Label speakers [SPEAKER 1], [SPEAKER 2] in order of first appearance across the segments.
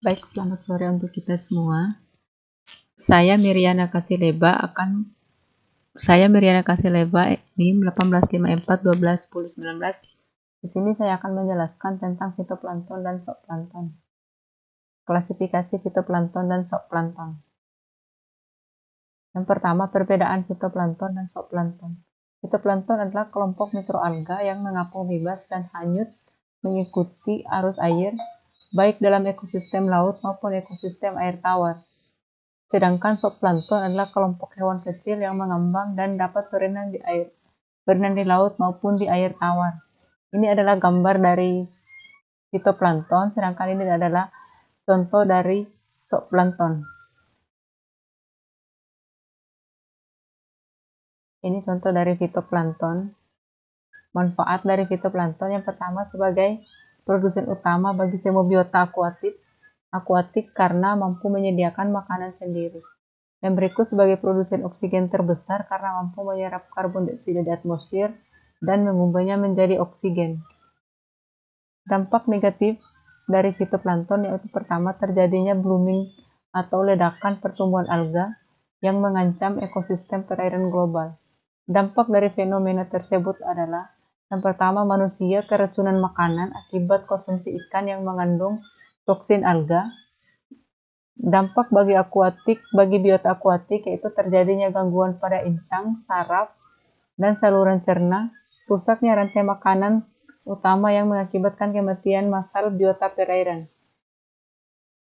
[SPEAKER 1] Baik, selamat sore untuk kita semua. Saya Miriana Kasileba ini 1854 Di sini saya akan menjelaskan tentang fitoplankton dan zooplankton. Klasifikasi fitoplankton dan zooplankton. Yang pertama, perbedaan fitoplankton dan zooplankton. Fitoplankton adalah kelompok mikroalga yang mengapung bebas dan hanyut mengikuti arus air, baik dalam ekosistem laut maupun ekosistem air tawar. Sedangkan zooplankton adalah kelompok hewan kecil yang mengambang dan dapat berenang di laut maupun di air tawar. Ini adalah gambar dari fitoplankton, sedangkan ini adalah contoh dari zooplankton. Ini contoh dari fitoplankton. Manfaat dari fitoplankton yang pertama sebagai produsen utama bagi semua biota akuatik karena mampu menyediakan makanan sendiri. Yang berikut sebagai produsen oksigen terbesar karena mampu menyerap karbon dioksida di atmosfer dan mengubahnya menjadi oksigen. Dampak negatif dari fitoplankton yaitu pertama terjadinya blooming atau ledakan pertumbuhan alga yang mengancam ekosistem perairan global. Dampak dari fenomena tersebut adalah yang pertama manusia keracunan makanan akibat konsumsi ikan yang mengandung toksin alga. Dampak bagi biota akuatik yaitu terjadinya gangguan pada insang, saraf, dan saluran cerna, rusaknya rantai makanan utama yang mengakibatkan kematian massal biota perairan.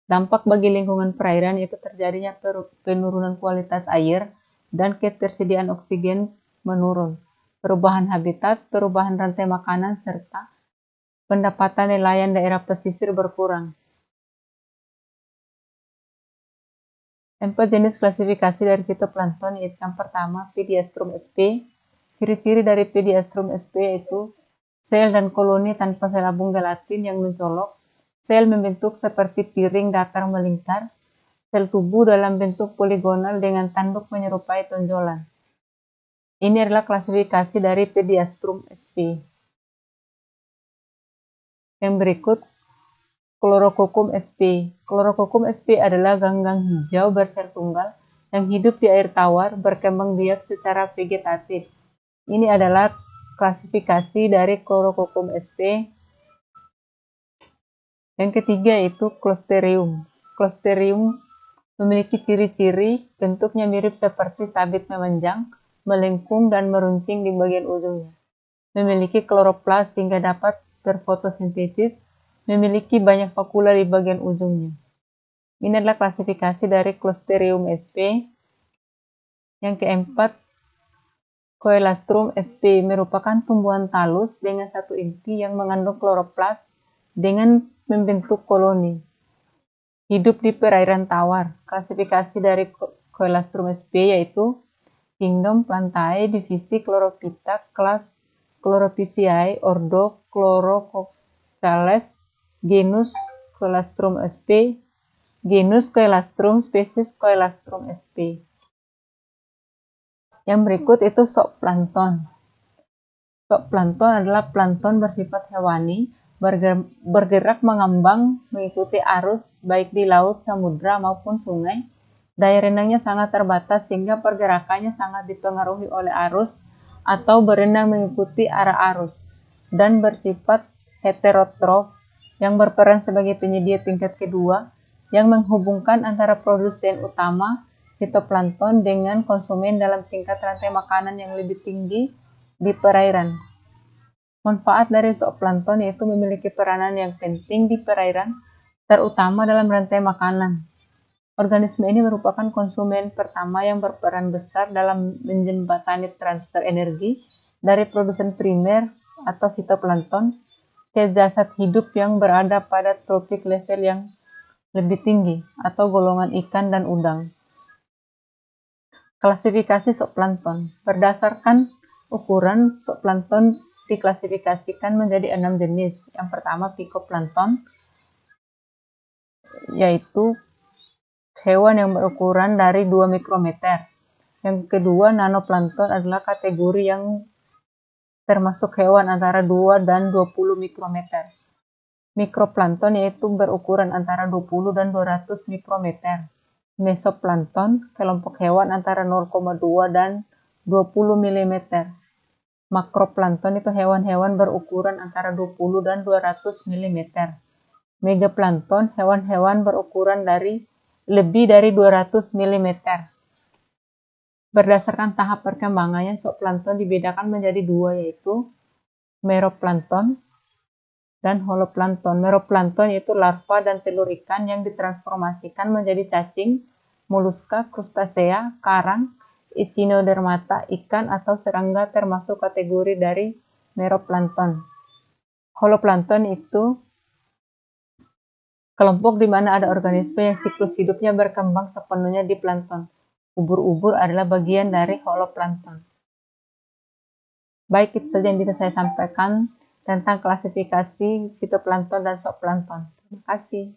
[SPEAKER 1] Dampak bagi lingkungan perairan yaitu terjadinya penurunan kualitas air dan ketersediaan oksigen menurun, perubahan habitat, perubahan rantai makanan, serta pendapatan nelayan daerah pesisir berkurang. 4 jenis klasifikasi dari fitoplankton yaitu yang pertama Pediastrum sp. Ciri-ciri dari Pediastrum sp yaitu sel dan koloni tanpa selabung gelatin yang mencolok, sel membentuk seperti piring datar melingkar, sel tubuh dalam bentuk poligonal dengan tanduk menyerupai tonjolan. Ini adalah klasifikasi dari Pediastrum sp. Yang berikut Chlorococcum sp. Chlorococcum sp adalah ganggang hijau bersel tunggal yang hidup di air tawar, berkembang biak secara vegetatif. Ini adalah klasifikasi dari Chlorococcum sp. Yang ketiga yaitu Clostridium. Clostridium memiliki ciri-ciri bentuknya mirip seperti sabit memanjang, melengkung dan meruncing di bagian ujungnya. Memiliki kloroplas sehingga dapat berfotosintesis, memiliki banyak vakula di bagian ujungnya. Ini adalah klasifikasi dari Clostridium sp. Yang keempat, Coelastrum sp merupakan tumbuhan talus dengan satu inti yang mengandung kloroplas dengan membentuk koloni. Hidup di perairan tawar. Klasifikasi dari Coelastrum sp yaitu Kingdom Plantae, divisi Chlorophyta, kelas Chlorophyceae, ordo Chlorococales, genus Coelastrum sp, genus Coelastrum, spesies Coelastrum sp. Yang berikut itu zooplankton. Zooplankton adalah plankton bersifat hewani, bergerak mengambang mengikuti arus baik di laut, samudra maupun sungai. Daya renangnya sangat terbatas sehingga pergerakannya sangat dipengaruhi oleh arus atau berenang mengikuti arah arus, dan bersifat heterotrof yang berperan sebagai penyedia tingkat kedua yang menghubungkan antara produsen utama fitoplankton dengan konsumen dalam tingkat rantai makanan yang lebih tinggi di perairan. Manfaat dari zooplankton yaitu memiliki peranan yang penting di perairan, terutama dalam rantai makanan. Organisme ini merupakan konsumen pertama yang berperan besar dalam menjembatani transfer energi dari produsen primer atau fitoplankton ke jasad hidup yang berada pada tropik level yang lebih tinggi atau golongan ikan dan udang. Klasifikasi zooplankton. Berdasarkan ukuran, zooplankton diklasifikasikan menjadi 6 jenis. Yang pertama phycoplankton, yaitu hewan yang berukuran dari 2 mikrometer. Yang kedua nanoplankton adalah kategori yang termasuk hewan antara 2 dan 20 mikrometer. Mikroplankton yaitu berukuran antara 20 dan 200 mikrometer. Mesoplankton, kelompok hewan antara 0,2 dan 20 mm. Makroplankton itu hewan-hewan berukuran antara 20 dan 200 mm. Megaplankton, hewan-hewan berukuran lebih dari 200 mm. Berdasarkan tahap perkembangannya, zooplankton dibedakan menjadi dua, yaitu meroplankton dan holoplankton. Meroplankton yaitu larva dan telur ikan yang ditransformasikan menjadi cacing, moluska, krustasea, karang, echinodermata, ikan atau serangga termasuk kategori dari meroplankton. Holoplankton itu kelompok di mana ada organisme yang siklus hidupnya berkembang sepenuhnya di plankton. Ubur-ubur adalah bagian dari holoplankton. Baik, itu saja yang bisa saya sampaikan tentang klasifikasi fitoplankton dan zooplankton. Terima kasih.